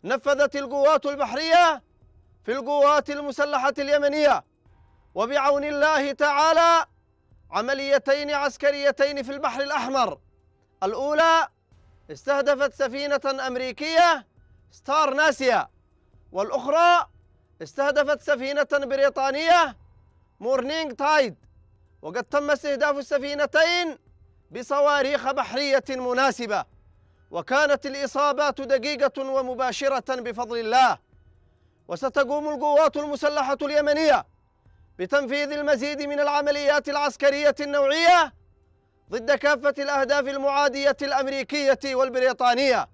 نفذت القوات البحرية في القوات المسلحة اليمنية وبعون الله تعالى عمليتين عسكريتين في البحر الأحمر. الأولى استهدفت سفينة أمريكية ستار ناسيا، والأخرى استهدفت سفينة بريطانية مورنينغ تايد، وقد تم استهداف السفينتين بصواريخ بحرية مناسبة، وكانت الإصابات دقيقة ومباشرة بفضل الله. وستقوم القوات المسلحة اليمنية بتنفيذ المزيد من العمليات العسكرية النوعية ضد كافة الأهداف المعادية الأمريكية والبريطانية.